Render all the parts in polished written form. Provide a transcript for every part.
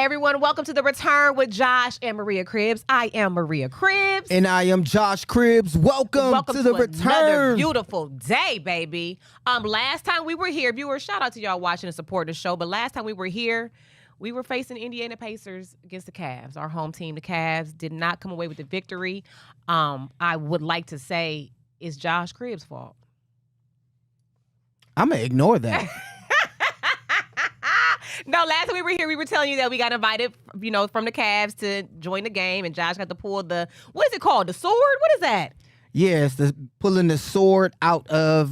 everyone. Welcome to The Return with Josh and Maria Cribbs. I am Maria Cribbs. And I am Josh Cribbs. Welcome to The Return. Another beautiful day, baby. Last time we were here, viewers, shout out to y'all watching and supporting the show. But last time we were here, we were facing Indiana Pacers against the Cavs. Our home team, the Cavs, did not come away with the victory. I would like to say it's Josh Cribbs' fault. I'm going to ignore that. No, last time we were here, we were telling you that we got invited, from the Cavs to join the game, and Josh got to pull what is it called? The sword? What is that? Yes, pulling the sword out of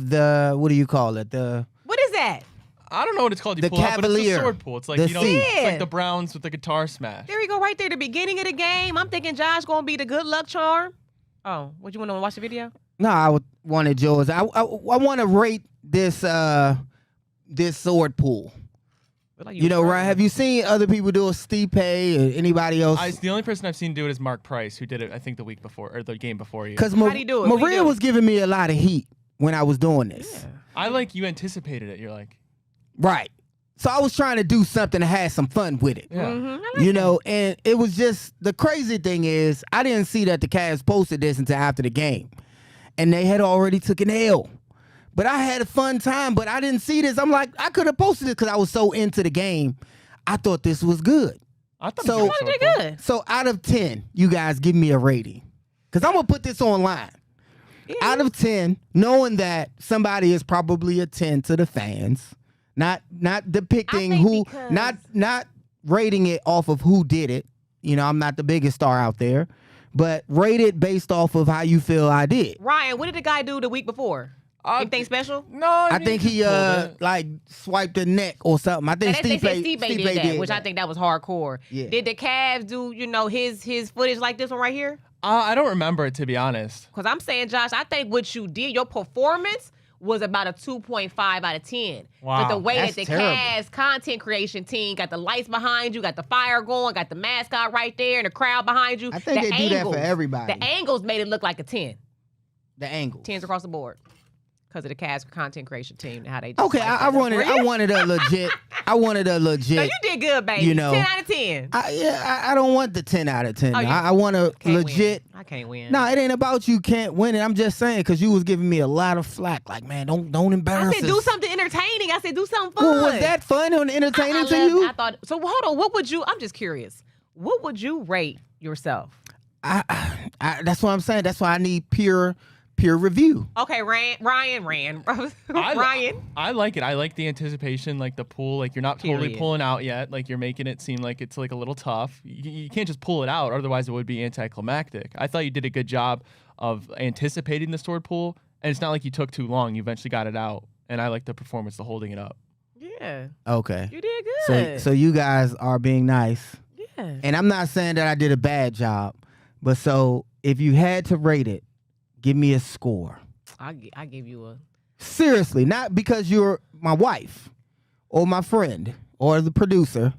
what do you call it? What is that? I don't know what it's called. You the pull out, but it's Cavalier. a sword pull. It's like, The it's like the Browns with the guitar smash. There you go, right there, the beginning of the game. I'm thinking Josh going to be the good luck charm. Oh, what, you want to watch the video? No, I wanted yours. I want to rate this sword pull. Like right? Have you seen other people do a Stipe or anybody else? The only person I've seen do it is Mark Price, who did it, I think, the week before, or the game before you. Because How do you do it? Maria was giving me a lot of heat when I was doing this. Yeah. You anticipated it. You're like. Right. So I was trying to do something to have some fun with it. Yeah. Mm-hmm. And it was just, the crazy thing is, I didn't see that the Cavs posted this until after the game. And they had already took an L. But I had a fun time, but I didn't see this. I'm like, I could have posted it because I was so into the game. I thought this was good. I thought it was good. So out of 10, you guys give me a rating. Because I'm going to put this online. Yeah. Out of 10, knowing that somebody is probably a 10 to the fans, not depicting not rating it off of who did it. I'm not the biggest star out there, but rate it based off of how you feel I did. Ryan, what did the guy do the week before? Anything special? No, I think he swiped the neck or something. I think Stipe did that, which that. I think that was hardcore. Yeah. Did the Cavs do his footage like this one right here? I don't remember it, to be honest. Because I'm saying, Josh, I think what you did, your performance was about a 2.5 out of 10. Wow, but the way that's that the terrible. Cavs content creation team got the lights behind you, got the fire going, got the mascot right there, and the crowd behind you. I think the they do that for everybody. The angles made it look like a 10. The angle. 10s across the board. Because of the Cavs content creation team and how they just Okay, I wanted a legit. No, you did good, baby. 10 out of 10. I don't want the 10 out of 10. Oh, I want a legit. Win. I can't win. No, it ain't about you can't win it. I'm just saying because you was giving me a lot of flack. Like, man, don't embarrass I said do us. something entertaining. I said do something fun. Well, was that fun and entertaining to you? I thought so. Hold on. What would you? I'm just curious. What would you rate yourself? That's what I'm saying. That's why I need peer review. Okay, Ryan. Ryan. I like it. I like the anticipation, like the pull. Like you're not totally Period. pulling out yet. Like you're making it seem like it's like a little tough. You can't just pull it out, otherwise it would be anticlimactic. I thought you did a good job of anticipating the sword pull, and it's not like you took too long. You eventually got it out, and I like the performance, the holding it up. Yeah. Okay. You did good. So you guys are being nice. Yeah. And I'm not saying that I did a bad job, but so if you had to rate it, give me a score. I give you a. Seriously, not because you're my wife or my friend or the producer.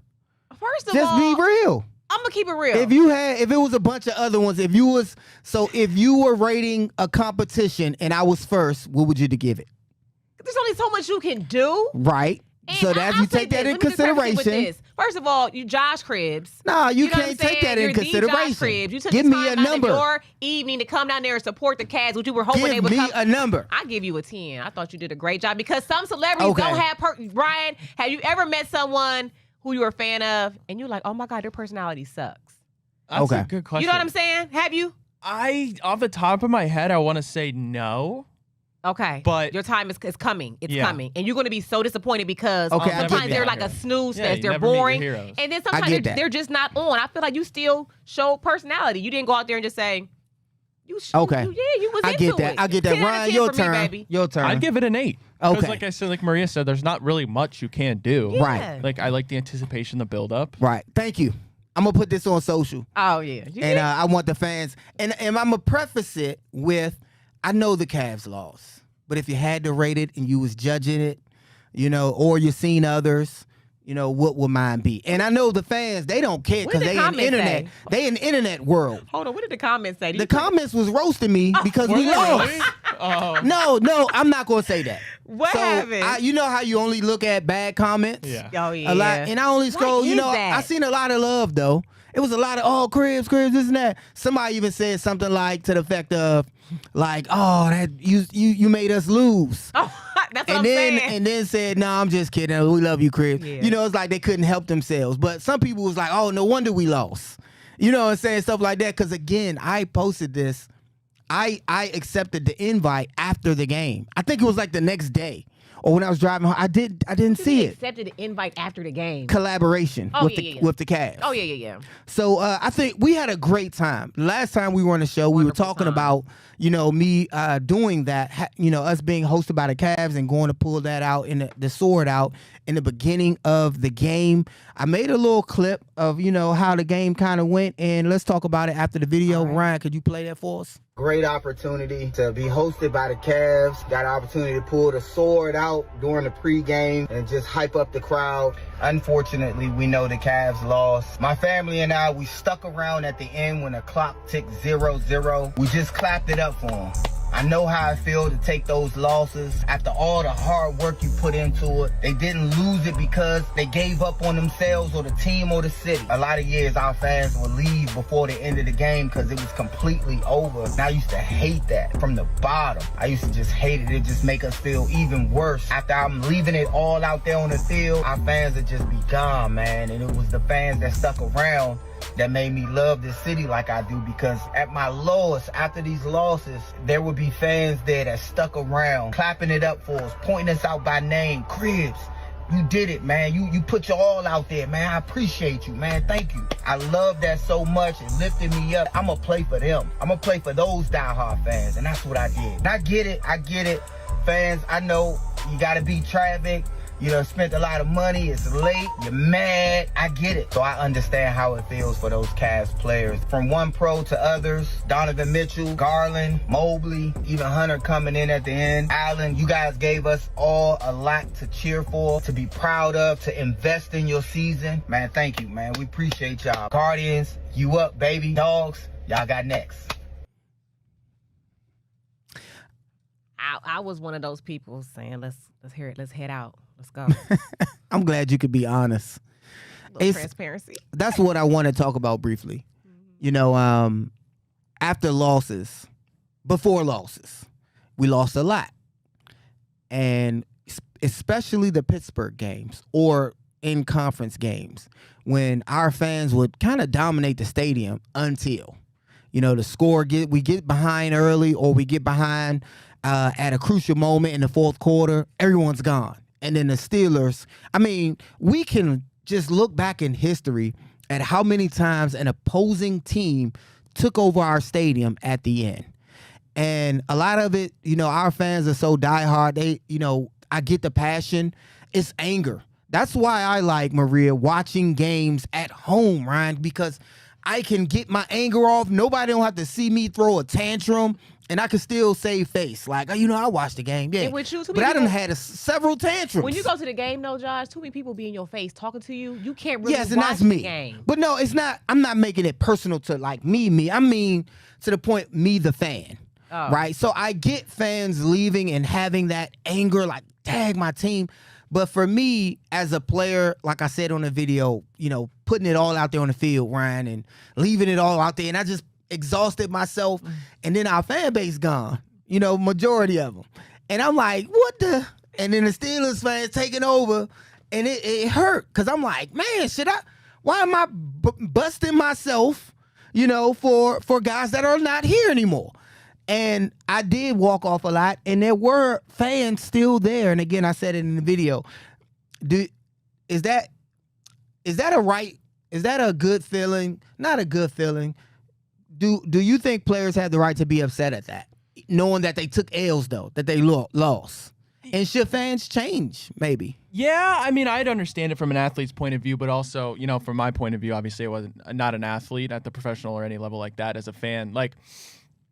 First of Just all, be real. I'm gonna keep it real. If it was a bunch of other ones, if you were rating a competition and I was first, what would you give it? There's only so much you can do. Right. And So that you take that in consideration. First of all, you Josh Cribbs. No, you know what I'm can't take saying? that in You're the Josh consideration. Cribbs. You took Give the me a time out of number. your evening to come down there and support the Cavs, which you were hoping they Give would me come. a number. I give you a 10. I thought you did a great job because some celebrities Okay. don't have. Ryan, have you ever met someone who you were a fan of and you're like, oh my God, their personality sucks? That's Okay. a good question. You know what I'm saying? Have you? Off the top of my head, I want to say no. Okay, But- your time is coming. It's Yeah. coming, and you're going to be so disappointed because Okay, I sometimes get they're that. like a snooze Yeah, fest. you They're never meet your boring, heroes. and then I sometimes get that. they're just not on. I feel like you still show personality. You didn't go out there and just say, "You." Okay. You was I into get that. it. I get that. 10 out of Ryan, 10 your for me, turn. baby. Your turn. I'd give it an 8. Because Okay. like I said, like Maria said, there's not really much you can do. Yeah. Right. Like I like the anticipation, the build up. Right. Thank you. I'm gonna put this on social, Oh yeah. You and did. I want the fans, and I'm gonna preface it with, I know the Cavs lost, but if you had to rate it and you was judging it, or you seen others, what would mine be? And I know the fans, they don't care What because did the they in comments internet, say? they in the internet world. Hold on. What did the comments say? The comments was roasting me because we lost. Oh. No, I'm not gonna say that. What So happened? you know how you only look at bad comments? Yeah. Oh yeah. A lot, and I only scroll. What You is know, that? I seen a lot of love though. It was a lot of cribs, this and that. Somebody even said something like to the effect of, like, oh, that you made us lose. Oh, that's what And I'm then saying. and then said, no, I'm just kidding. We love you, Crib. Yeah. You know, it's like they couldn't help themselves. But some people was like, oh, no wonder we lost. You know what I'm saying? Stuff like that. Because again, I posted this. I accepted the invite after the game. I think it was like the next day. Or when I was driving home. I didn't see it. Accepted the invite after the game. Collaboration Oh, with yeah, the yeah. with the Cavs. Oh yeah. So I think we had a great time. Last time we were on the show, we were Wonderful talking time. about, me doing that, us being hosted by the Cavs and going to pull that out in the sword out in the beginning of the game. I made a little clip of, how the game kind of went, and let's talk about it after the video. All right. Ryan, could you play that for us? Great opportunity to be hosted by the Cavs. Got an opportunity to pull the sword out during the pregame and just hype up the crowd. Unfortunately, we know the Cavs lost. My family and I, we stuck around at the end when the clock ticked 0-0. We just clapped it up for them. I know how I feel to take those losses. After all the hard work you put into it, they didn't lose it because they gave up on themselves or the team or the city. A lot of years, our fans would leave before the end of the game because it was completely over. And I used to hate that from the bottom. I used to just hate it. It just make us feel even worse. After I'm leaving it all out there on the field, our fans would just be gone, man. And it was the fans that stuck around that made me love this city like I do, because at my lowest, after these losses, there would be fans there that stuck around, clapping it up for us, pointing us out by name. Cribs, you did it, man. You put your all out there, man. I appreciate you, man. Thank you. I love that so much. It lifted me up. I'm going to play for them. I'm going to play for those diehard fans, and that's what I did. And I get it. Fans, I know you got to beat traffic. Spent a lot of money. It's late. You're mad. I get it. So I understand how it feels for those Cavs players. From one pro to others, Donovan Mitchell, Garland, Mobley, even Hunter coming in at the end. Allen, you guys gave us all a lot to cheer for, to be proud of, to invest in your season. Man, thank you, man. We appreciate y'all. Guardians, you up, baby. Dogs, y'all got next. I was one of those people saying, let's hear it. Let's head out. Let's go. I'm glad you could be honest. Little transparency. That's what I want to talk about briefly. After losses, before losses, we lost a lot. And especially the Pittsburgh games or in conference games, when our fans would kind of dominate the stadium until, the score, we get behind early, or we get behind at a crucial moment in the fourth quarter, everyone's gone. And then the Steelers, we can just look back in history at how many times an opposing team took over our stadium at the end. And a lot of it, our fans are so diehard. I get the passion. It's anger. That's why I like, Maria, watching games at home, Ryan, because I can get my anger off. Nobody don't have to see me throw a tantrum. And I can still save face. Like, I watched the game. Yeah. And with you, but I done had several tantrums. When you go to the game, though, Josh, too many people be in your face talking to you. You can't really yes, and watch that's me. the game. But no, it's not. I'm not making it personal to like me. I mean to the point, me, the fan. Oh. Right? So I get fans leaving and having that anger, like, tag my team. But for me, as a player, like I said on the video, putting it all out there on the field, Ryan, and leaving it all out there, and I just exhausted myself, and then our fan base gone, majority of them. And I'm like, what the? And then the Steelers fans taking over, and it hurt, because I'm like, man, why am I busting myself, for guys that are not here anymore? And I did walk off a lot, and there were fans still there. And again, I said it in the video. Is that a good feeling? Not a good feeling. Do you think players have the right to be upset at that, knowing that they took L's, though, that they lost? And should fans change, maybe? Yeah, I'd understand it from an athlete's point of view, but also, from my point of view, obviously I wasn't not an athlete at the professional or any level like that. As a fan, like,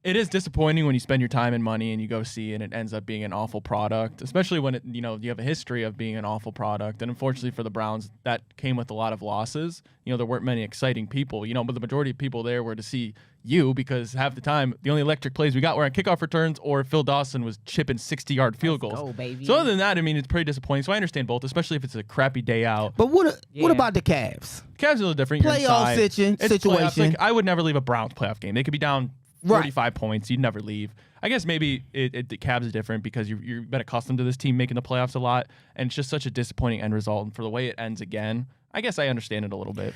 It is disappointing when you spend your time and money and you go see and it ends up being an awful product, especially when you have a history of being an awful product. And unfortunately for the Browns, that came with a lot of losses. There weren't many exciting people, but the majority of people there were to see you because half the time the only electric plays we got were on kickoff returns or Phil Dawson was chipping 60-yard field goals. Go, baby. So other than that, it's pretty disappointing. So I understand both, especially if it's a crappy day out. But what about the Cavs? Cavs are a little different. Playoff situation. Like, I would never leave a Browns playoff game. They could be down 45 points. You'd never leave. I guess maybe the Cavs is different because you've been accustomed to this team making the playoffs a lot, and it's just such a disappointing end result. And for the way it ends again, I guess I understand it a little bit.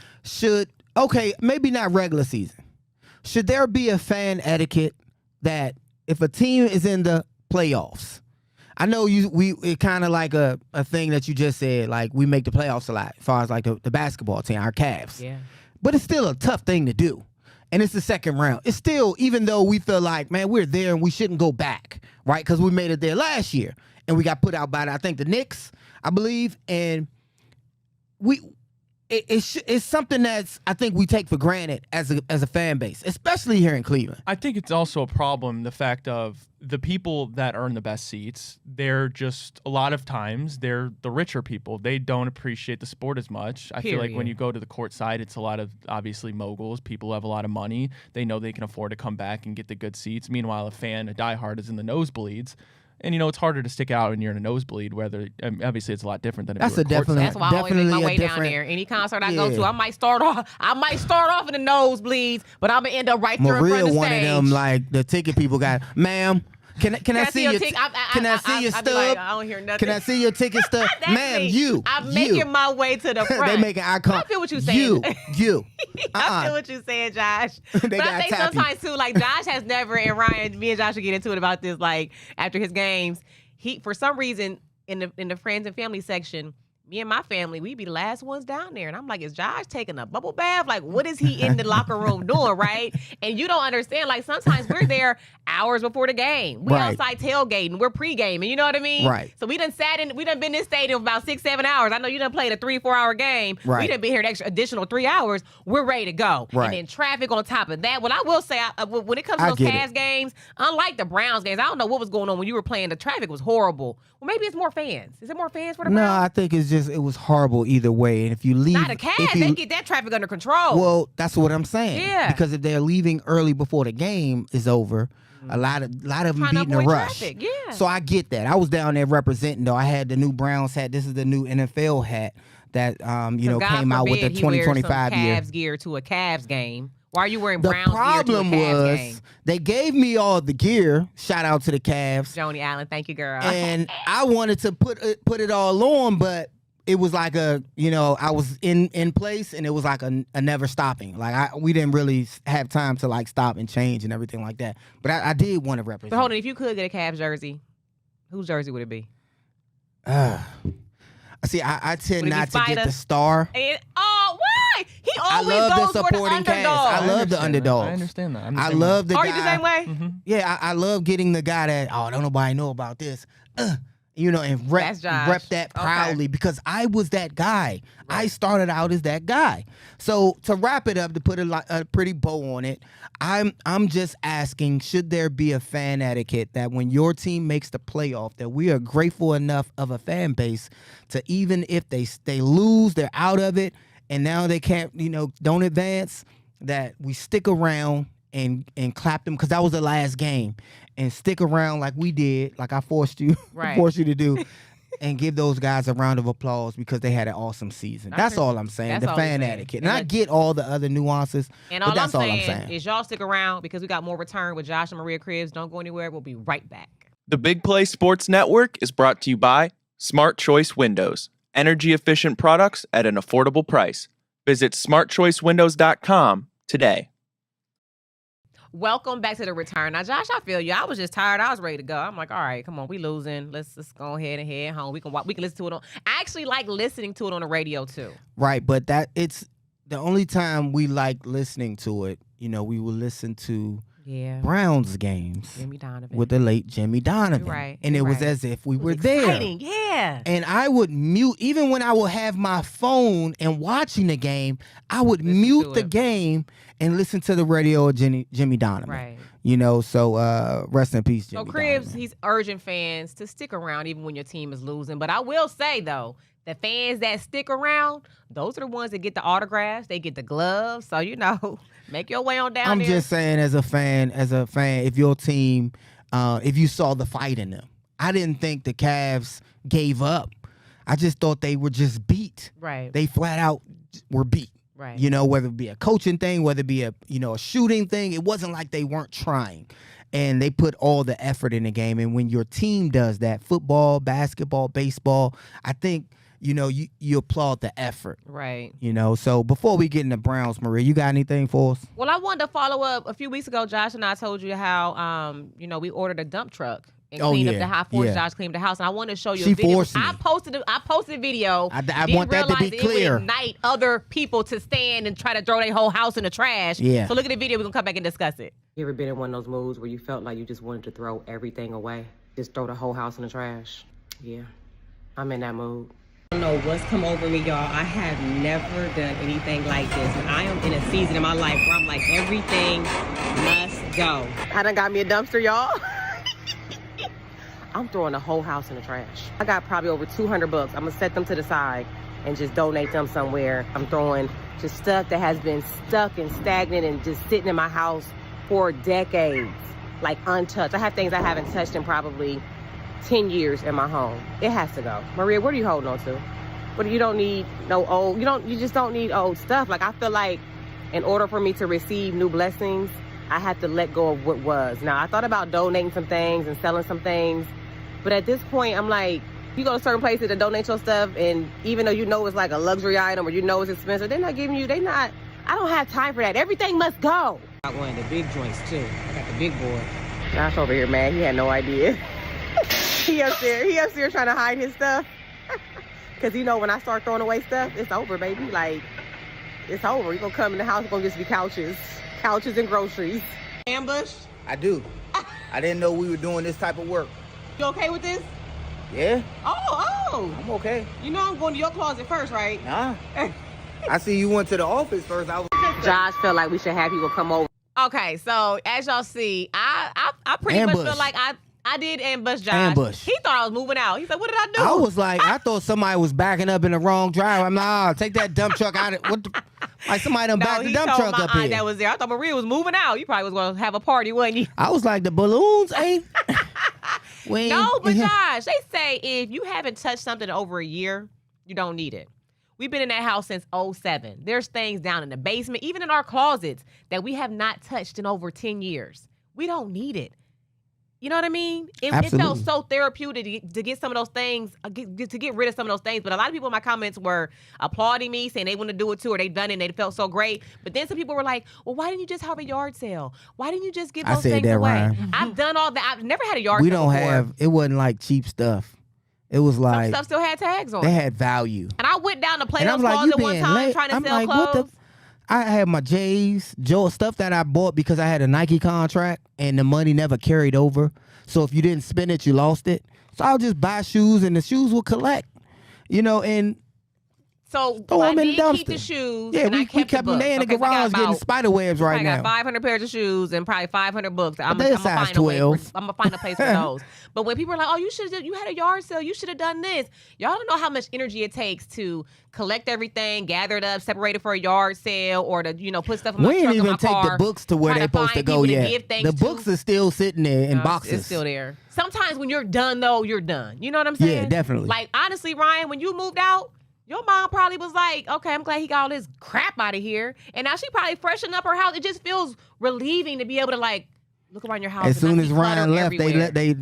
Maybe not regular season. Should there be a fan etiquette that if a team is in the playoffs, I know it kind of like a thing that you just said, like we make the playoffs a lot as far as like the basketball team, our Cavs. Yeah. But it's still a tough thing to do. And it's the second round. It's still, even though we feel like, man, we're there and we shouldn't go back, right? Because we made it there last year. And we got put out by, I think, the Knicks, I believe. And it's something that's, I think, we take for granted as a fan base, especially here in Cleveland. I think it's also a problem, the fact of the people that earn the best seats, they're just, a lot of times, they're the richer people. They don't appreciate the sport as much. I feel like when you go to the court side, it's a lot of, obviously, moguls. People who have a lot of money. They know they can afford to come back and get the good seats. Meanwhile, a diehard, is in the nosebleeds. And, it's harder to stick out when you're in a nosebleed, obviously it's a lot different than if you're definitely. That's why I always make my way down there. Any concert I go to, I might start off in the nosebleeds, but I'm going to end up right there in front of the stage. One of them, like, the ticket people got, ma'am, can I see your ticket? Can I see your stub? Like, I don't hear nothing. Can I see your ticket stub? Ma'am, me. I'm making my way to the front. They making eye contact. I feel what you're saying. You. I feel what you're saying, Josh. But I think sometimes too, like Josh has never, and Ryan, me and Josh will get into it about this, like after his games, he for some reason in the friends and family section, me and my family, we be the last ones down there. And I'm like, is Josh taking a bubble bath? Like, what is he in the locker room doing, right? And you don't understand. Like, sometimes we're there hours before the game. We outside tailgating. We're pre-gaming. You know what I mean? Right. So we done been in this stadium about 6-7 hours. I know you done played a 3-4 hour game. Right. We done been here an additional 3 hours. We're ready to go. Right. And then traffic on top of that. Well, I will say, when it comes to those Cavs games, unlike the Browns games, I don't know what was going on when you were playing. The traffic was horrible. Well, maybe it's more fans. Is it more fans for the Browns? No, I think it was horrible either way. And if you leave, not the Cavs, they get that traffic under control. Well, that's what I'm saying. Yeah. Because if they're leaving early before the game is over, a lot of them beating a rush. Traffic. Yeah. So I get that. I was down there representing though. I had the new Browns hat. This is the new NFL hat that came out with the 2025 year. Cavs gear to a Cavs game. Why are you wearing the Browns gear to a Cavs problem was they gave me all the gear. Shout out to the Cavs. Joni Allen, thank you, girl. And I wanted to put it all on, but it was like I was in place, and it was like a never stopping. Like we didn't really have time to like stop and change and everything like that. But I did want to represent. But hold on, if you could get a Cavs jersey, whose jersey would it be? See, I tend not to get the star. Why? He always I love goes the supporting for the underdog. I love the underdogs. I understand that. I love the guy. Are you the same way? Mm-hmm. Yeah, I love getting the guy that, don't nobody know about this. And rep that proudly because I was that guy. Right. I started out as that guy. So to wrap it up, to put a pretty bow on it, I'm just asking, should there be a fan etiquette that when your team makes the playoff, that we are grateful enough of a fan base to, even if they lose, they're out of it, and now they can't, don't advance, that we stick around and clap them, because that was the last game, and stick around like we did, like I forced you to do, and give those guys a round of applause because they had an awesome season. That's all I'm saying. The fan etiquette. And I get all the other nuances, but that's all I'm saying. Is y'all stick around because we got more return with Josh and Maria Cribbs. Don't go anywhere. We'll be right back. The Big Play Sports Network is brought to you by Smart Choice Windows. Energy-efficient products at an affordable price. Visit smartchoicewindows.com today. Welcome back to the return. Now, Josh, I feel you. I was just tired. I was ready to go. I'm like, all right, come on, we losing. Let's go ahead and head home. We can listen to it on. I actually like listening to it on the radio too. Right, but it's the only time we like listening to it. We will listen to Browns games Jimmy Donovan. with the late Jimmy Donovan. You're right. And it was as if we were there. Exciting. Yeah. And I would mute, even when I would have my phone and watching the game, I would mute the game and listen to the radio of Jimmy Donovan. Right. You know, so rest in peace, Jimmy So Cribs, Donovan. he's urging fans to stick around even when your team is losing. But I will say, though, the fans that stick around, those are the ones that get the autographs. They get the gloves. So, you know, make your way on down I'm there. just saying, as a fan, if your team, if you saw the fight in them, I didn't think the Cavs gave up. I just thought they were just beat. Right. They flat out were beat. Right. You know, whether it be a coaching thing, whether it be a shooting thing, it wasn't like they weren't trying. And they put all the effort in the game. And when your team does that, football, basketball, baseball, I think, you know, you applaud the effort. Right. You know, so before we get into Browns, Maria, you got anything for us? Well, I wanted to follow up. A few weeks ago, Josh and I told you how, we ordered a dump truck and cleaned up the high force. Josh cleaned the house. And I want to show you a video. Forced me. I posted a video. I want that to be clear. It would ignite other people to stand and try to throw their whole house in the trash. Yeah. So look at the video. We're going to come back and discuss it. You ever been in one of those moods where you felt like you just wanted to throw everything away? Just throw the whole house in the trash? Yeah, I'm in that mood. I don't know what's come over me, y'all. I have never done anything like this. And I am in a season in my life where I'm like, everything must go. I done got me a dumpster, y'all. I'm throwing the whole house in the trash. I got probably over 200 books. I'm gonna set them to the side and just donate them somewhere. I'm throwing just stuff that has been stuck and stagnant and just sitting in my house for decades, like untouched. I have things I haven't touched in probably 10 years in my home. It has to go. Maria, what are you holding on to? But you don't need no old, you just don't need old stuff. Like, I feel like in order for me to receive new blessings, I have to let go of what was. Now, I thought about donating some things and selling some things, but at this point, I'm like, you go to certain places to donate your stuff, and even though you know it's like a luxury item or you know it's expensive, they're not giving you, I don't have time for that. Everything must go. I got one of the big joints too. I got the big boy. Josh over here, man, he had no idea. He up there trying to hide his stuff. Cause you know when I start throwing away stuff, it's over, baby. Like, it's over. You're gonna come in the house, it's gonna just be couches and groceries. Ambush? I do. I didn't know we were doing this type of work. You okay with this? Yeah, Oh. I'm okay. You know I'm going to your closet first, right? Nah. I see you went to the office first. Josh felt like we should have people come over. Okay, so as y'all see, I pretty much feel like I did ambush Josh. He thought I was moving out. He said, "What did I do?" I was like, I thought somebody was backing up in the wrong drive. I'm like, take that dump truck out of like somebody done backed the dump truck up here. That was there. I thought Maria was moving out. You probably was going to have a party, wasn't you? I was like, the balloons ain't. No, but Josh, they say if you haven't touched something in over a year, you don't need it. We've been in that house since 2007. There's things down in the basement, even in our closets, that we have not touched in over 10 years. We don't need it. You know what I mean? It felt so therapeutic to get some of those things, to get rid of some of those things. But a lot of people in my comments were applauding me, saying they want to do it too, or they've done it and they felt so great. But then some people were like, well, why didn't you just have a yard sale? Why didn't you just give those things away? Ryan. I've done all that. I've never had a yard sale. We don't have, it wasn't like cheap stuff. It was like, some stuff still had tags on it. They had value. And I went down to Plato's like, Closet one time late. trying to I'm sell like, clothes. I had my J's, stuff that I bought because I had a Nike contract and the money never carried over. So if you didn't spend it, you lost it. So I'll just buy shoes and the shoes will collect, and so throw I them in did the dumpster. keep the shoes. Yeah, and I we kept them there in the garage getting spider webs right now. I got 500 pairs of shoes and probably 500 books. I'm they're gonna size find a way. 12. I'm gonna find a place for those. But when people are like, "Oh, you had a yard sale. You should have done this." Y'all don't know how much energy it takes to collect everything, gather it up, separate it for a yard sale, or to put stuff in my we truck ain't or my even take car. the books to where they're supposed to go yet. The books are still sitting there in boxes. It's still there. Sometimes when you're done, though, you're done. You know what I'm saying? Yeah, definitely. Like, honestly, Ryan, when you moved out, your mom probably was like, okay, I'm glad he got all this crap out of here. And now she probably freshened up her house. It just feels relieving to be able to, look around your house. As soon as Ryan left, they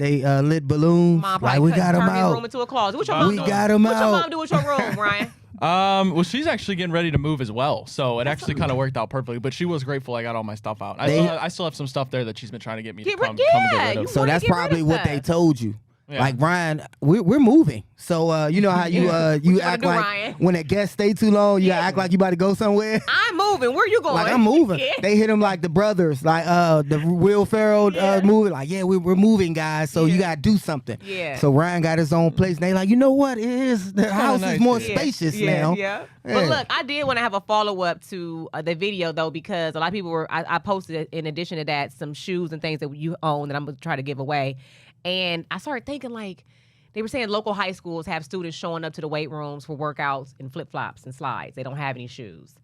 lit balloons. Mom like, we got them turn his out. room into a closet. What your mom We do? got them out. What your mom do with your room, Ryan? Well, she's actually getting ready to move as well, so it actually kind of worked out perfectly. But she was grateful I got all my stuff out. I still have some stuff there that she's been trying to get me to come get rid of. So that's probably what they told you. Yeah. Like Ryan, we're moving. So you know how you you act do, like Ryan? when a guest stay too long, you act like you about to go somewhere. I'm moving. Where you going? Like I'm moving. Yeah. They hit him like the brothers, like the Will Ferrell movie. Like we're moving, guys. So you gotta do something. Yeah. So Ryan got his own place, and they like, you know what? It is the house nice, is more yeah. spacious Yeah. now. Yeah. Yeah. But look, I did want to have a follow up to the video though, because a lot of people were. I posted in addition to that some shoes and things that you own that I'm gonna try to give away, and I started thinking like. They were saying local high schools have students showing up to the weight rooms for workouts in flip-flops and slides. They don't have any shoes.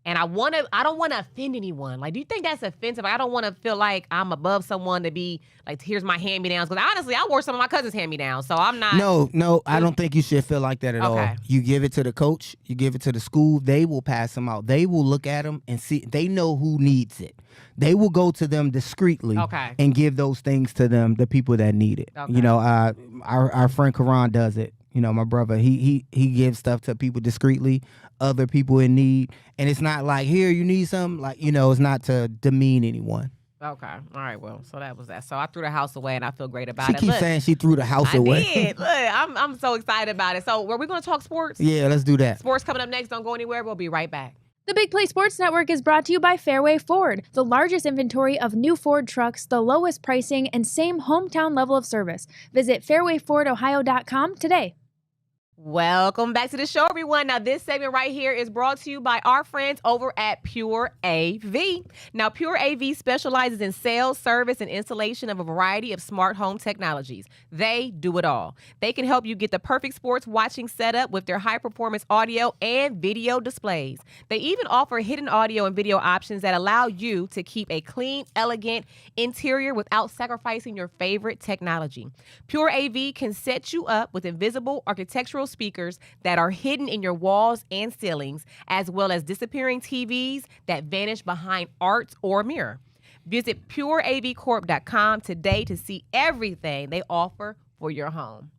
And I don't want to offend anyone. Like, do you think that's offensive? I don't want to feel like I'm above someone to be like, here's my hand-me-downs. Because honestly, I wore some of my cousin's hand-me-downs, so I'm not. No, I don't think you should feel like that at all. You give it to the coach, you give it to the school, they will pass them out. They will look at them and see, they know who needs it. They will go to them discreetly and give those things to them, the people that need it. Okay. You know, our friend Karan does it. You know, my brother, he gives stuff to people discreetly, other people in need. And it's not like, here, you need something. Like, you know, it's not to demean anyone. Okay. All right. Well, so that was that. So I threw the house away, and I feel great about She it. keeps saying she threw the house away. I did. Look, I'm so excited about it. So were we going to talk sports? Yeah, let's do that. Sports coming up next. Don't go anywhere. We'll be right back. The Big Play Sports Network is brought to you by Fairway Ford, the largest inventory of new Ford trucks, the lowest pricing, and same hometown level of service. Visit fairwayfordohio.com today. Welcome back to the show, everyone. Now, this segment right here is brought to you by our friends over at Pure AV. Now, Pure AV specializes in sales, service, and installation of a variety of smart home technologies. They do it all. They can help you get the perfect sports watching setup with their high-performance audio and video displays. They even offer hidden audio and video options that allow you to keep a clean, elegant interior without sacrificing your favorite technology. Pure AV can set you up with invisible architectural speakers that are hidden in your walls and ceilings, as well as disappearing TVs that vanish behind art or mirror. Visit pureavcorp.com today to see everything they offer for your home.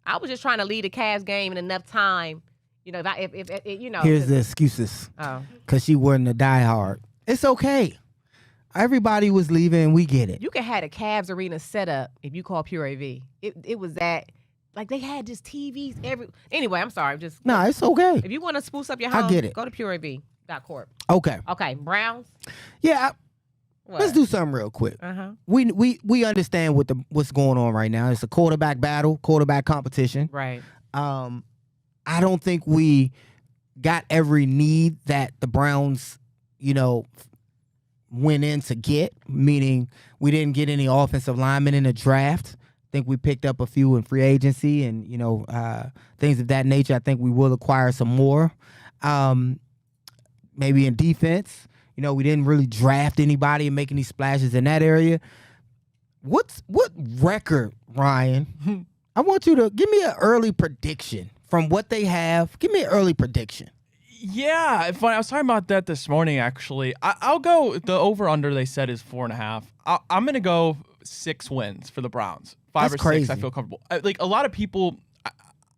I was just trying to lead the Cavs game in enough time. You know, if you know. Here's the excuses. Oh. Because she wasn't a diehard. It's okay. Everybody was leaving. We get it. You could have a Cavs arena set up if you call Pure AV. It was that. Like, they had just TVs every... Anyway, I'm sorry. No, it's okay. If you want to spruce up your home, I get it. Go to pureav.corp. Okay. Okay, Browns? Yeah, What? let's do something real quick. Uh-huh. We understand what's going on right now. It's a quarterback battle, quarterback competition. Right. I don't think we got every need that the Browns, you know, went in to get, meaning we didn't get any offensive linemen in the draft. I think we picked up a few in free agency and, you know, things of that nature. I think we will acquire some more. Maybe in defense, you know, we didn't really draft anybody and make any splashes in that area. What record, Ryan? I want you to give me an early prediction from what they have. Give me an early prediction. Yeah, funny. I was talking about that this morning, actually. I'll go, the over-under they said is 4.5. I'm going to go 6 wins for the Browns. 5 That's or 6, crazy. I feel comfortable. Like, a lot of people,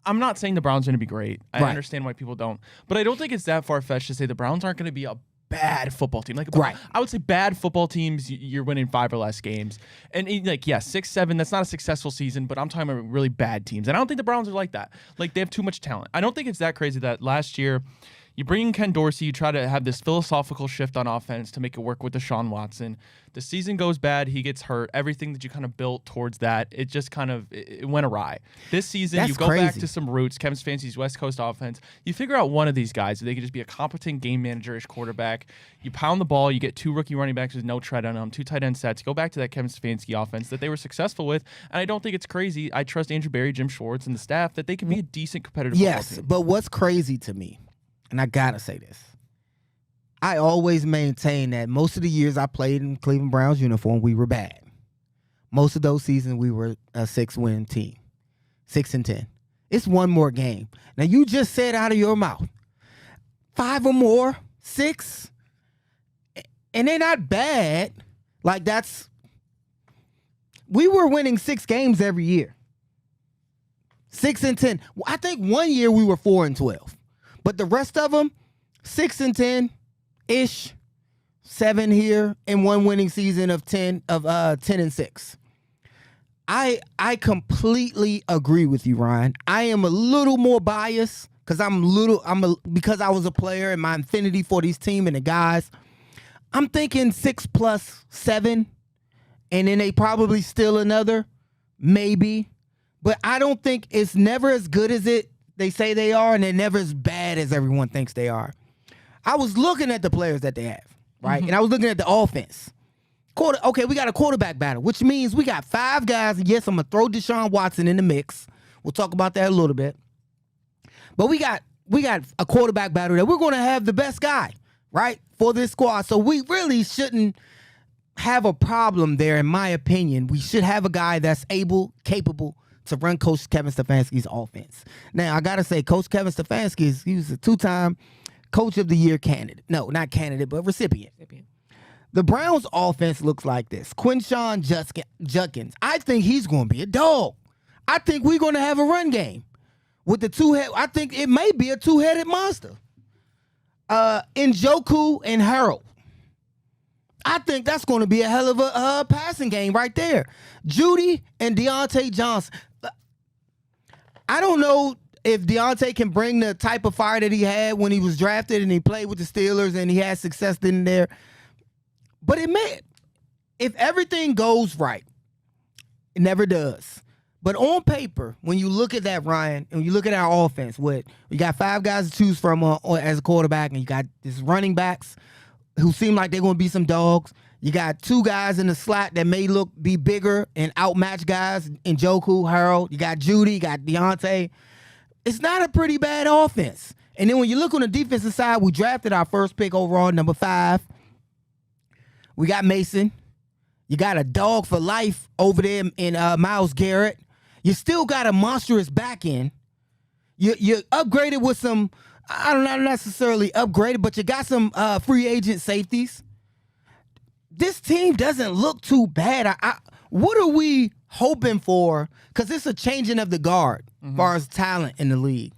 I'm not saying the Browns are going to be great. I Right. understand why people don't. But I don't think it's that far-fetched to say the Browns aren't going to be a bad football team. Like, Right. I would say bad football teams, you're winning 5 or less games. And, like, yeah, 6, 7, that's not a successful season, but I'm talking about really bad teams. And I don't think the Browns are like that. Like, they have too much talent. I don't think it's that crazy that last year you bring in Ken Dorsey, you try to have this philosophical shift on offense to make it work with Deshaun Watson. The season goes bad, he gets hurt. Everything that you kind of built towards that, it just kind of it went awry. This season, That's you go back crazy. to some roots, Kevin Stefanski's West Coast offense. You figure out one of these guys, they could just be a competent game manager-ish quarterback. You pound the ball, you get 2 rookie running backs with no tread on them, 2 tight end sets. Go back to that Kevin Stefanski offense that they were successful with, and I don't think it's crazy. I trust Andrew Berry, Jim Schwartz, and the staff that they can be a decent competitive football Yes, team. but what's crazy to me, and I gotta say this, I always maintain that most of the years I played in Cleveland Browns uniform, we were bad. Most of those seasons, we were a 6-win team, 6-10. It's one more game. Now, you just said out of your mouth, 5 or more, 6, and they're not bad. Like, we were winning 6 games every year. 6-10. I think one year we were 4-12, but the rest of them, 6-10. Ish, 7 here in one winning season of 10 and 6. I completely agree with you, Ryan. I am a little more biased because because I was a player and my affinity for these team and the guys. I'm thinking 6+7, and then they probably steal another, maybe. But I don't think it's never as good as they say they are, and they're never as bad as everyone thinks they are. I was looking at the players that they have, right? And I was looking at the offense. Okay, we got a quarterback battle, which means we got 5 guys. And yes, I'm going to throw Deshaun Watson in the mix. We'll talk about that a little bit. But we got a quarterback battle that we're going to have the best guy, right, for this squad. So we really shouldn't have a problem there, in my opinion. We should have a guy that's capable to run Coach Kevin Stefanski's offense. Now, I got to say, Coach Kevin Stefanski, he was a 2-time Coach of the Year candidate. No, not candidate, but recipient. The Browns' offense looks like this. Quinshawn Judkins, I think he's going to be a dog. I think we're going to have a run game with the two-head. I think it may be a two-headed monster. Njoku and Harold. I think that's going to be a hell of a passing game right there. Judy and Deontay Johnson. I don't know if Deontay can bring the type of fire that he had when he was drafted and he played with the Steelers and he had success in there. But it may, if everything goes right, it never does. But on paper, when you look at that, Ryan, and you look at our offense, we got 5 guys to choose from as a quarterback, and you got these running backs who seem like they're going to be some dogs. You got 2 guys in the slot that may be bigger and outmatch guys, Njoku, Harold. You got Judy, you got Deontay. It's not a pretty bad offense. And then when you look on the defensive side, we drafted our first pick overall, number 5. We got Mason. You got a dog for life over there in Myles Garrett. You still got a monstrous back end. You upgraded with some, I don't know, not necessarily upgraded, but you got some free agent safeties. This team doesn't look too bad. What are we hoping for? Because it's a changing of the guard as far as talent in the league.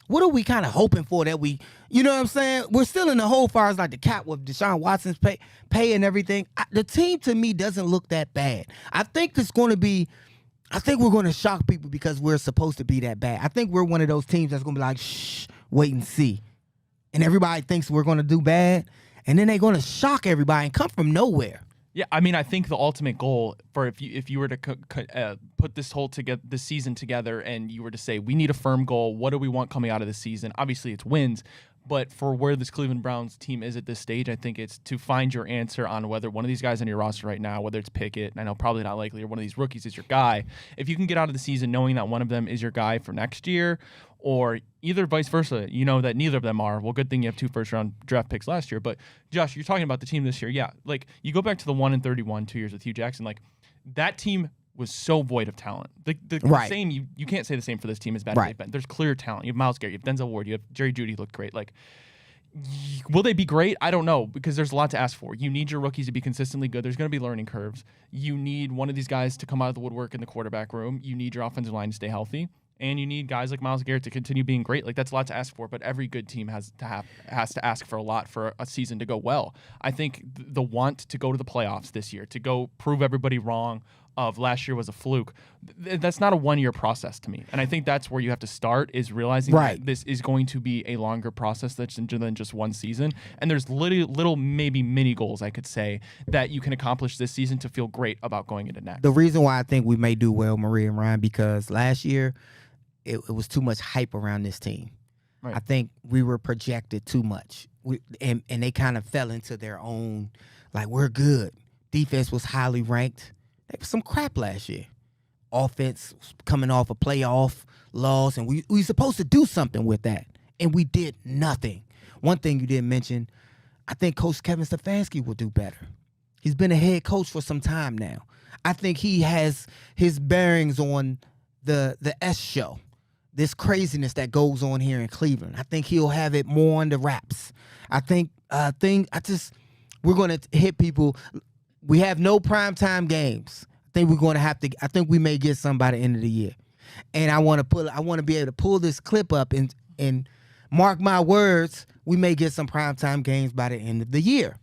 What are we kind of hoping for that we, you know what I'm saying? We're still in the hole as far as like the cap with Deshaun Watson's pay and everything. The team to me doesn't look that bad. I think we're going to shock people because we're supposed to be that bad. I think we're one of those teams that's going to be like, shh, wait and see. And everybody thinks we're going to do bad. And then they're going to shock everybody and come from nowhere. Yeah, I mean, I think the ultimate goal for if you were to put this season together and you were to say we need a firm goal, what do we want coming out of the season? Obviously, it's wins, but for where this Cleveland Browns team is at this stage, I think it's to find your answer on whether one of these guys on your roster right now, whether it's Pickett, and I know probably not likely, or one of these rookies is your guy. If you can get out of the season knowing that one of them is your guy for next year, or either vice versa, you know that neither of them are. Well, good thing you have 2 first-round draft picks last year. But, Josh, you're talking about the team this year. Yeah, like, you go back to the 1-31 2 years with Hugh Jackson. Like, that team was so void of talent. The same, you can't say the same for this team as bad as they've been. There's clear talent. You have Myles Garrett, you have Denzel Ward, you have Jerry Jeudy looked great. Like, will they be great? I don't know, because there's a lot to ask for. You need your rookies to be consistently good. There's going to be learning curves. You need one of these guys to come out of the woodwork in the quarterback room. You need your offensive line to stay healthy. And you need guys like Myles Garrett to continue being great. Like, that's a lot to ask for, but every good team has to ask for a lot for a season to go well. I think the want to go to the playoffs this year, to go prove everybody wrong of last year was a fluke, that's not a one-year process to me. And I think that's where you have to start, is realizing that this is going to be a longer process than just one season. And there's little maybe mini goals, I could say, that you can accomplish this season to feel great about going into next. The reason why I think we may do well, Maria and Ryan, because last year it was too much hype around this team. Right. I think we were projected too much. And they kind of fell into their own, like, we're good. Defense was highly ranked. There was some crap last year. Offense was coming off a playoff loss, and we were supposed to do something with that, and we did nothing. One thing you didn't mention, I think Coach Kevin Stefanski will do better. He's been a head coach for some time now. I think he has his bearings on the S show, this craziness that goes on here in Cleveland. I think he'll have it more under wraps. We're going to hit people. We have no primetime games. I think we may get some by the end of the year. And I want to be able to pull this clip up and mark my words, we may get some primetime games by the end of the year.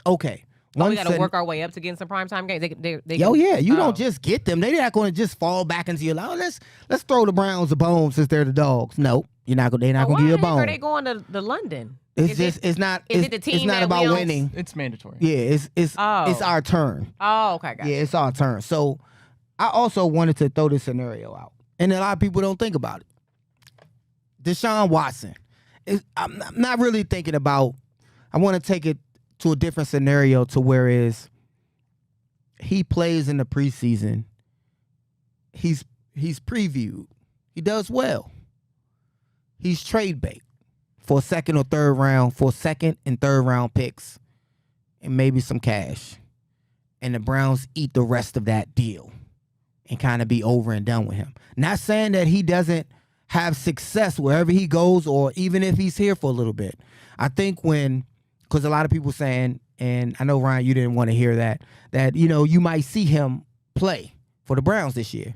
Okay. We got to work our way up to getting some primetime games. You don't just get them. They're not going to just fall back into your life. Let's throw the Browns a bone since they're the dogs. No, you're not. They're not going to give you a bone. Are they going to London? It's not about winning. It's mandatory. Yeah, it's our turn. Oh, okay, gotcha. Yeah, it's our turn. So I also wanted to throw this scenario out, and a lot of people don't think about it. Deshaun Watson. I'm not really thinking about. I want to take it to a different scenario to where he plays in the preseason. He's previewed. He does well. He's trade bait for second and third round picks and maybe some cash. And the Browns eat the rest of that deal and kind of be over and done with him. Not saying that he doesn't have success wherever he goes or even if he's here for a little bit. I think because a lot of people saying, and I know, Ryan, you didn't want to hear that you might see him play for the Browns this year.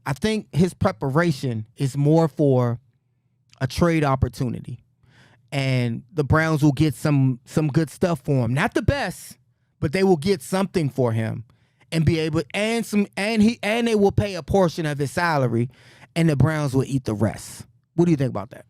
I think his preparation is more for a trade opportunity. And the Browns will get some good stuff for him. Not the best, but they will get something for him and be able and they will pay a portion of his salary and the Browns will eat the rest. What do you think about that?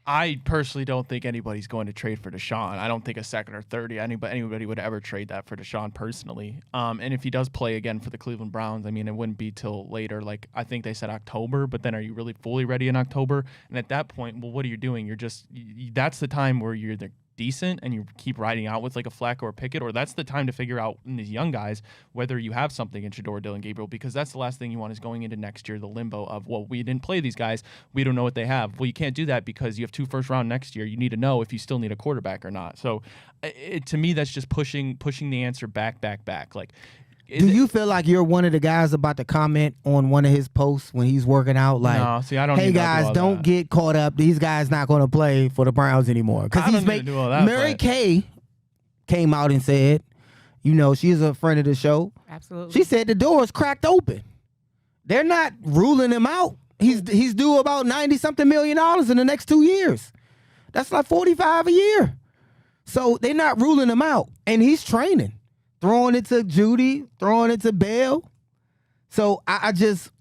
I personally don't think anybody's going to trade for Deshaun. I don't think a second or third anybody would ever trade that for Deshaun personally. And if he does play again for the Cleveland Browns, I mean, it wouldn't be till later. Like, I think they said October, but then are you really fully ready in October? And at that point, well, what are you doing? You're just that's the time where you're either decent and you keep riding out with like a Flacco or Pickett, or that's the time to figure out in these young guys whether you have something in Shedeur, Dillon, Gabriel, because that's the last thing you want is going into next year, the limbo of, well, we didn't play these guys. We don't know what they have. Well, you can't do that because you have 2 first round next year. You need to know if you still need a quarterback or not. So to me, that's just pushing the answer back. Like, do you feel like you're one of the guys about to comment on one of his posts when he's working out? Like, no, see, I don't. Hey guys, don't get caught up. These guys not going to play for the Browns anymore because Mary Kay came out and said, she's a friend of the show. Absolutely. She said the door is cracked open. They're not ruling him out. He's due about $90-something million in the next 2 years. That's like $45 a year. So they're not ruling him out, and he's training. Throwing it to Judy, throwing it to Bell. So I just,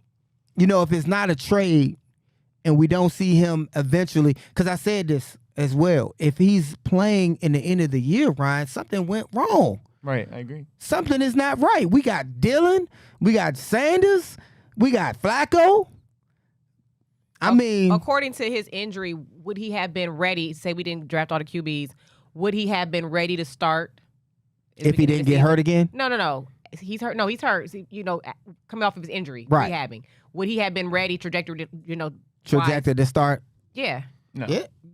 if it's not a trade and we don't see him eventually, because I said this as well, if he's playing in the end of the year, Ryan, something went wrong. Right, I agree. Something is not right. We got Dillon, we got Sanders, we got Flacco. I mean, according to his injury, would he have been ready? Say we didn't draft all the QBs. Would he have been ready to start? If he didn't get hurt again? No. He's hurt. No, he's hurt. Coming off of his injury, right? Rehabbing. Would he have been ready? Trajectory to start? Yeah. No.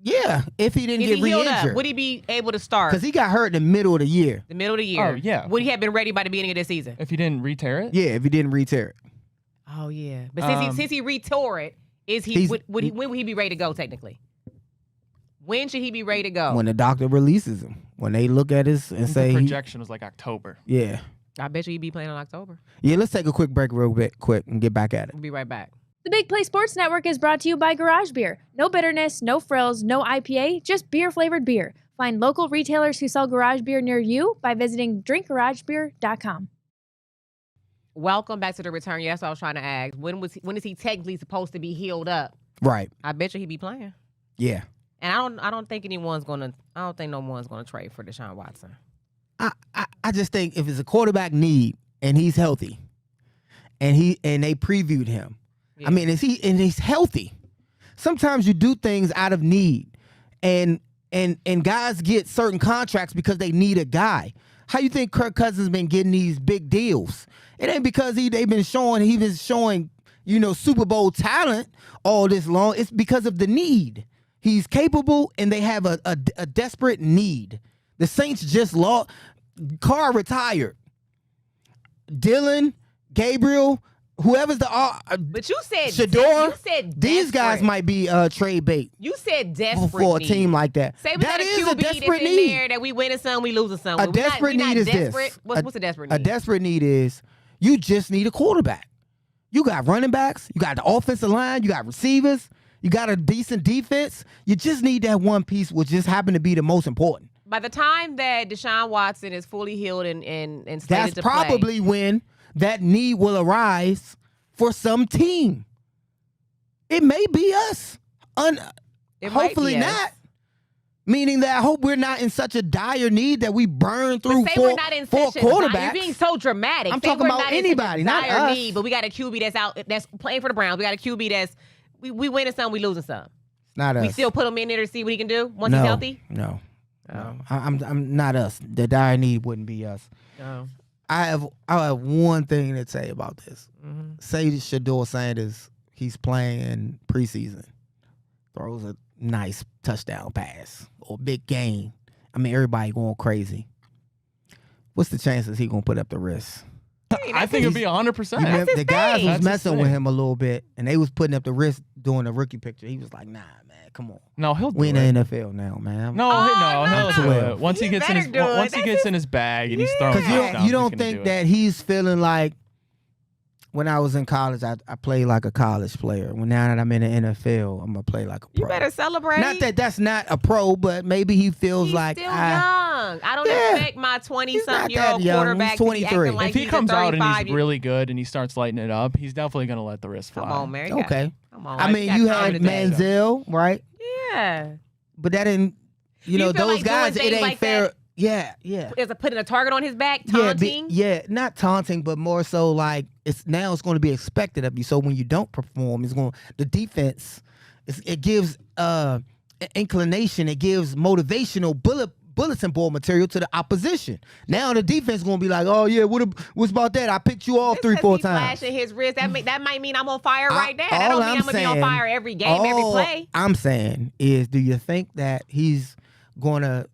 Yeah. If he didn't get re-injured, would he be able to start? Because he got hurt in the middle of the year. Oh yeah. Would he have been ready by the beginning of this season? If he didn't re-tear it? Yeah, if he didn't re-tear it. Oh yeah. But since he re-tore it, when would he be ready to go technically? When should he be ready to go? When the doctor releases him. When they look at us and say... The projection was like October. Yeah. I bet you he'd be playing in October. Yeah, let's take a quick break real bit quick and get back at it. We'll be right back. The Big Play Sports Network is brought to you by Garage Beer. No bitterness, no frills, no IPA, just beer-flavored beer. Find local retailers who sell garage beer near you by visiting drinkgaragebeer.com. Welcome back to the return. Yes, I was trying to ask. When is he technically supposed to be healed up? Right. I bet you he'd be playing. Yeah. And I don't think no one's gonna trade for Deshaun Watson. I just think if it's a quarterback need and he's healthy, and they previewed him. Yeah. I mean, he's healthy. Sometimes you do things out of need, and guys get certain contracts because they need a guy. How you think Kirk Cousins been getting these big deals? It ain't because he's been showing Super Bowl talent all this long. It's because of the need. He's capable, and they have a desperate need. The Saints just lost. Carr retired. Dillon, Gabriel, whoever's the... but you said... Shedeur. You said desperate. These guys might be trade bait. You said desperate for a team like that. Say we got a QB that's in there that we winning some, we losing some. A desperate need is desperate. This. What's a desperate need? A desperate need is you just need a quarterback. You got running backs. You got the offensive line. You got receivers. You got a decent defense. You just need that one piece, which just happen to be the most important. By the time that Deshaun Watson is fully healed and slated That's to probably when that need will arise for some team. It may be us. It might Hopefully be us. not. Meaning that I hope we're not in such a dire need that we burn through But say four we're not in quarterbacks. You're being so dramatic. I'm Say talking we're about not in anybody, such a not dire us. need, but we got a QB that's playing for the Browns. We got a QB that's we winning some, we losing some. Not us. We still put him in there to see what he can do once no, he's healthy. No. I'm not us. The dire need wouldn't be us. Oh. I have one thing to say about this. Mm-hmm. Say Shedeur Sanders, he's playing in preseason, throws a nice touchdown pass or big gain. I mean, everybody going crazy. What's the chances he gonna put up the risk? I think it'd be 100%. That's his The guys thing. was That's his messing with thing. him a little bit, and they was putting up the risk doing the rookie picture. He was like, "Nah, man, come on, No, he'll do we in it. the NFL now, man." No, he'll do no. it. Once he You gets in better his do it. once he That's gets his- in his bag and he's throwing because touchdowns, you don't he's gonna think do it. that he's feeling like. When I was in college, I played like a college player. When now that I'm in the NFL, I'm gonna play like a pro. You better celebrate. Not that that's not a pro, but maybe he feels he's like still I, young. I don't Yeah. expect my He's not 20-something-year-old that young. quarterback He's to be 23. acting like If he he's comes a out and 35 he's really good and he starts lighting it up, he's definitely gonna let the wrist fly. Come on, man. okay. Come on. I mean, you had Manziel, right? Yeah. But that didn't. You know, feel those like guys. doing It things ain't like fair. that? Yeah. Is it putting a target on his back, Yeah, taunting? not taunting, but more so like it's going to be expected of you. So when you don't perform, the defense. It gives inclination. It gives motivational bulletin board material to the opposition. Now the defense going to be like, oh yeah, what's about that? I picked you off Just 3-4 'cause he times. flashing his wrist. That might mean I'm on fire right now. That all don't mean I'm gonna be on fire every game, every play. I'm saying is, do you think that he's going to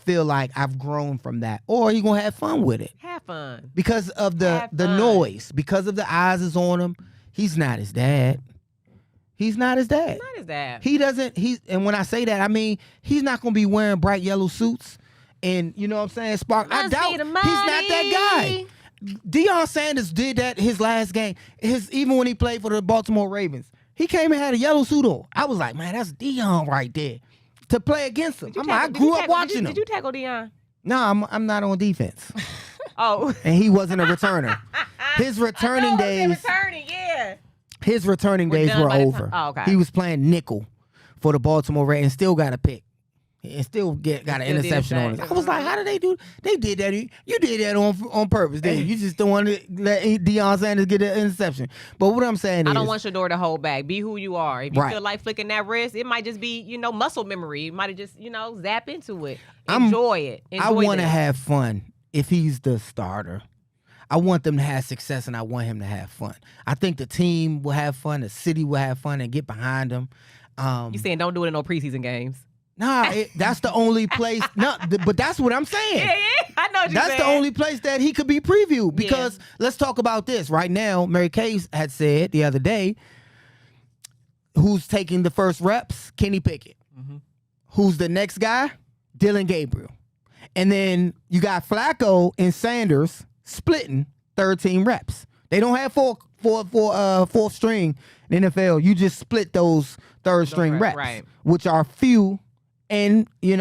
feel like I've grown from that, or are you going to have fun with it? Have fun. Because of the Have fun. noise, because of the eyes is on him. He's not his dad. He's not his dad. Not his dad. He doesn't. And when I say that, I mean he's not going to be wearing bright yellow suits and you know what I'm saying. Spark. I Must doubt be he's the not that guy. money. Deion Sanders did that his last game. Even when he played for the Baltimore Ravens, he came and had a yellow suit on. I was like, man, that's Deion right there to play against him. I grew up watching him. Did you tackle Deion? No, I'm not on defense, Oh. and he wasn't a returner. His returning days. Returning, yeah. His returning We're days done were by the over. time- oh, okay. He was playing nickel for the Baltimore Ravens and still got a pick. And still got an Still did interception his on it. thing. I was like, how did they do? They did that. You did that on purpose, didn't you? You just don't want to let Deion Sanders get an interception. But what I'm saying is, I don't want Shedeur to hold back. Be who you are. If you Right. feel like flicking that wrist, it might just be, muscle memory. You might have just, zap into it. I'm- Enjoy it. I Enjoy want to this. have fun if he's the starter. I want them to have success, and I want him to have fun. I think the team will have fun, the city will have fun, and get behind him. You saying don't do it in no preseason games. Nah, that's the only place. No, but that's what I'm saying. Yeah, I know what you're That's saying. the only place that he could be previewed. Because let's talk about this right now. Mary Kay had said the other day, who's taking the first reps? Kenny Pickett. Mhm. Who's the next guy? Dylan Gabriel. And then you got Flacco and Sanders splitting 13 reps. They don't have fourth string in the NFL. You just split those third string reps, right. which are few, and and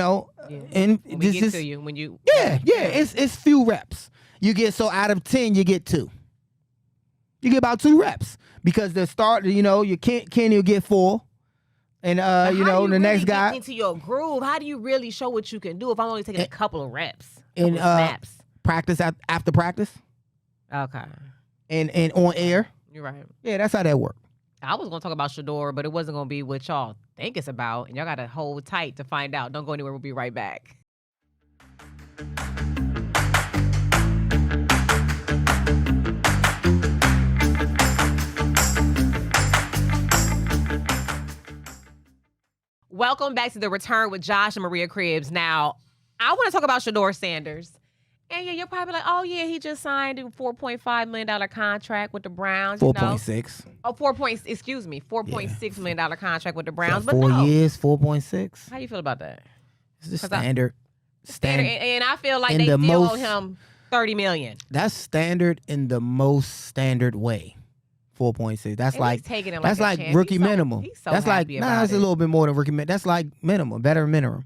When we this get is to you, when you it's few reps. You get out of 10, you get 2. You get about 2 reps because the start, Kenny will get 4, and How do you the really next get guy into your groove. How do you really show what you can do if I'm only taking a couple of reps, and couple of snaps? practice after practice Okay, and on air. you're right. Yeah, that's how that works. I was gonna talk about Shedeur, but it wasn't gonna be what y'all think it's about, and y'all gotta hold tight to find out. Don't go anywhere. We'll be right back. Welcome back to The Return with Josh and Maria Cribbs. Now, I want to talk about Shedeur Sanders. And you're probably like, oh, yeah, he just signed a $4.5 million contract with the Browns. 4.6. Oh, $4.6 million contract with the Browns. But 4 no. years, 4.6. How you feel about that? It's the 'Cause I- standard. And I feel like in they the still owe most- him $30 million. That's standard in the most standard way. 4.6. That's And like he's taking it that's like a like champ. rookie He's so- minimum. he's so that's like happy about that's a it. little bit more than rookie minimum. That's like minimum, better minimum.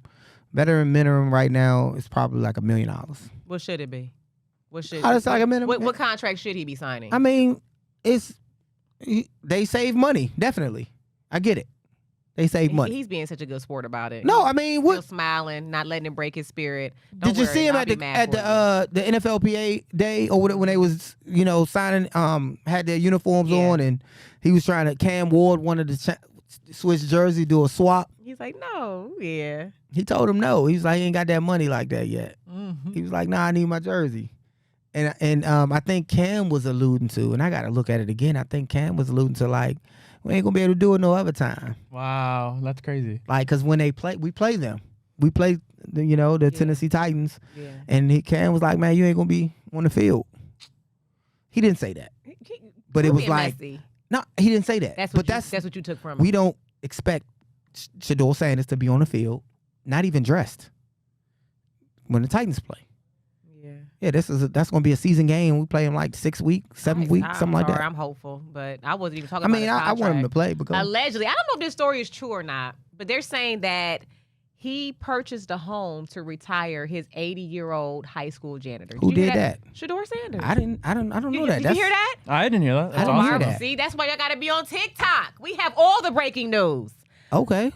Veteran minimum right now is probably like $1 million. What should it be? What should? It's like a minimum. What contract should he be signing? I mean, they save money, definitely. I get it. They save money. He's being such a good sport about it. No, I mean, Still smiling, not letting him break his spirit. Don't did you worry, see him I'll at be the mad at for the you. NFLPA day or when they was signing had their uniforms Yeah. on and he was trying to Cam Ward wanted to switch jersey, do a swap. He's like, no, yeah. He told him no. He was like, he ain't got that money like that yet. Mm-hmm. He was like, nah, I need my jersey. And I think Cam was alluding to, and I got to look at it again. I think Cam was alluding to like, we ain't gonna be able to do it no other time. Wow, that's crazy. Like, cause when we play them. We play the Tennessee Titans, Yeah. and Cam was like, man, you ain't gonna be on the field. He didn't say that, but it Quit was being like, messy. no, he didn't say that. That's what you took from him. We don't expect Shedeur Sanders to be on the field, not even dressed, when the Titans play. Yeah, that's going to be a season game. We play him like 6 weeks, 7 weeks, something like that. I'm hopeful, but I wasn't even talking I about mean, his I want him to contract. play because Allegedly, I don't know if this story is true or not, but they're saying that he purchased a home to retire his 80-year-old high school janitor. Who you hear did that? Shedeur Sanders. I don't know that. Did you hear that? I didn't hear that. I That's didn't hear awesome. that. See, that's why y'all got to be on TikTok. We have all the breaking news. Okay.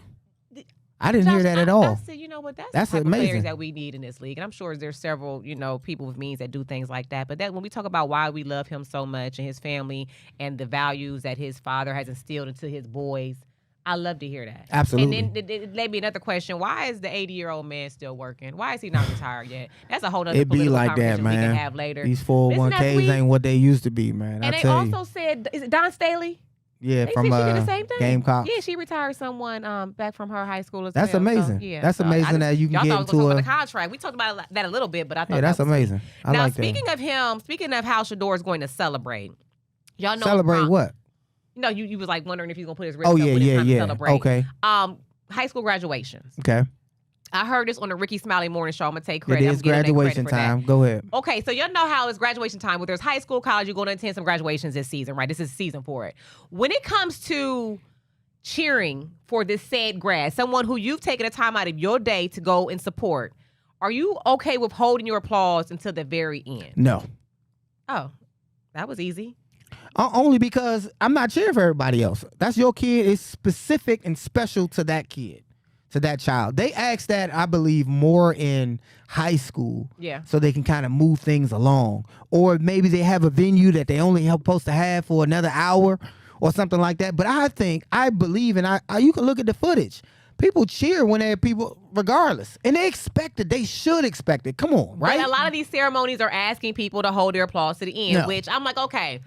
I didn't hear that at I all. said, you know what? That's That's the type amazing. of players that we need in this league. And I'm sure there's several, people with means that do things like that. But that when we talk about why we love him so much and his family and the values that his father has instilled into his boys, I love to hear that. Absolutely. And then it led me another question. Why is the 80-year-old man still working? Why is he not retired yet? That's a whole other It be political like that, conversation we can man. have later. These Isn't that 401ks sweet? ain't what they used to be, man. And I they tell you. also said, is it Don Staley? Yeah, They from said she did the same thing. Gamecock. Yeah, she retired someone back from her high school as That's well. amazing. So, yeah. That's So amazing that you can y'all get thought it was into gonna a. talk about the contract. We talked about that a little bit, but I thought Yeah, that's that was amazing. I now, like speaking that. of him, speaking of how Shedeur is going to celebrate, y'all know Celebrate what? No, you was like wondering if he's gonna put his wrist Oh up yeah, when it's yeah, time to yeah. celebrate. Okay, High school graduations. okay. I heard this on the Ricky Smiley Morning Show. I'm gonna take It credit. is I'm giving them graduation credit for that. time. Go ahead. Okay, so y'all know how it's graduation time. Whether it's high school, college, you're going to attend some graduations this season, right? This is season for it. When it comes to cheering for this said grad, someone who you've taken a time out of your day to go and support, are you okay with holding your applause until the very end? No, Oh, that was easy. only because I'm not cheering for everybody else. That's your kid. It's specific and special to that kid, to that child. They ask that, I believe, more in high school. Yeah. So they can kind of move things along. Or maybe they have a venue that they only supposed to have for another hour or something like that. But I believe, and you can look at the footage. People cheer when they're people, regardless. And they expect it. They should expect it. Come on, right? But a lot of these ceremonies are asking people to hold their applause to the end, No. which I'm like, okay.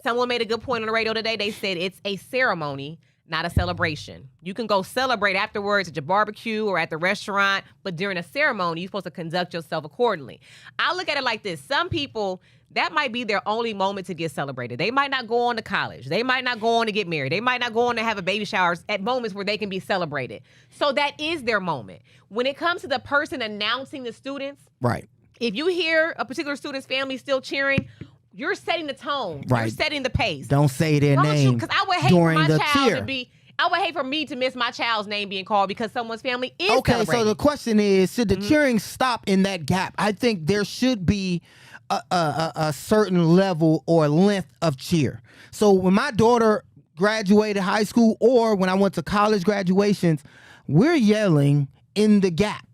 Someone made a good point on the radio today. They said it's a ceremony, not a celebration. You can go celebrate afterwards at your barbecue or at the restaurant, but during a ceremony, you're supposed to conduct yourself accordingly. I look at it like this. Some people, that might be their only moment to get celebrated. They might not go on to college. They might not go on to get married. They might not go on to have a baby shower at moments where they can be celebrated. So that is their moment. When it comes to the person announcing the students, Right. if you hear a particular student's family still cheering, you're setting the tone. Right. You're setting the pace. Don't say their name Because I would hate for during my the child cheer. to be. I would hate for me to miss my child's name being called because someone's family is Okay, celebrating. so the question is, should the cheering stop in that gap? I think there should be a certain level or length of cheer. So when my daughter graduated high school or when I went to college graduations, we're yelling in the gap.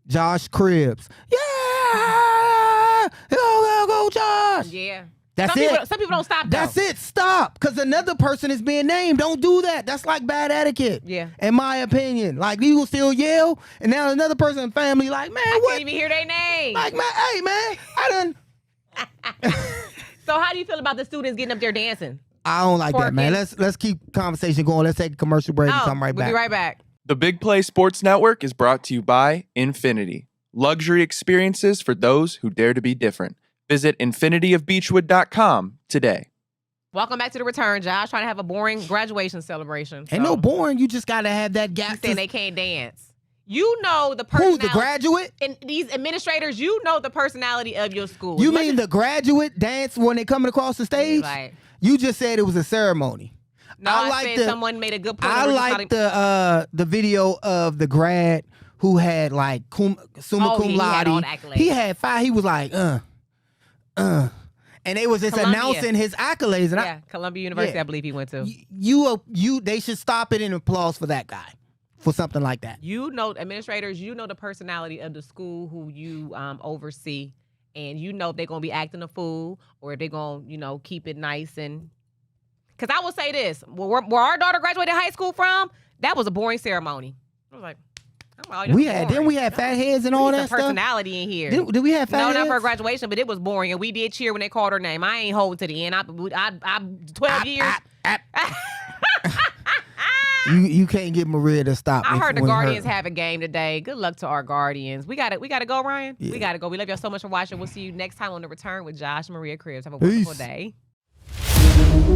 Josh Cribbs. Yeah! Go, Josh! Yeah. That's some it. People, some people don't stop, though. That's it. Stop. Because another person is being named. Don't do that. That's like bad etiquette. Yeah. In my opinion. Like, you will still yell, and now another person in family like, man, I what? can't even hear their name. Like, man, hey, man, I done. So how do you feel about the students getting up there dancing? I don't like that, man. Twerking. Let's keep conversation going. Let's take a commercial break and come right we'll back. be right back. The Big Play Sports Network is brought to you by Infinity. Luxury experiences for those who dare to be different. Visit infinityofbeechwood.com today. Welcome back to the return, Josh. Trying to have a boring graduation celebration. Ain't no boring. You just got to have that gap. You saying they can't dance. You know the personality. Who's the graduate? And these administrators, you know the personality of your school. You As much mean as- the graduate dance when they coming across the stage? Right. You just said it was a ceremony. No, I said someone made a good point. I like the video of the grad who had like summa cum He had laude. all the accolades. He had 5. He was like, and they was just Columbia. announcing his accolades. And Yeah, Columbia University, Yeah. I believe he went to. they should stop it and applause for that guy for something like that. You know, administrators, you know the personality of the school who you oversee, and you know if they're gonna be acting a fool or if they're gonna, keep it nice. And because I will say this, where our daughter graduated high school from, that was a boring ceremony. I was like, We had fat heads and all that stuff. Personality in here. Did we have fat No, heads? not for graduation, but it was boring, and we did cheer when they called her name. I ain't holding to the end. I 12 years. You can't get Maria to stop. I heard the when Guardians have a game today. Good luck to our Guardians. We gotta go, Ryan. Yeah. We gotta go. We love y'all so much for watching. We'll see you next time on The Return with Josh and Maria Cribs. Have a wonderful Peace. day.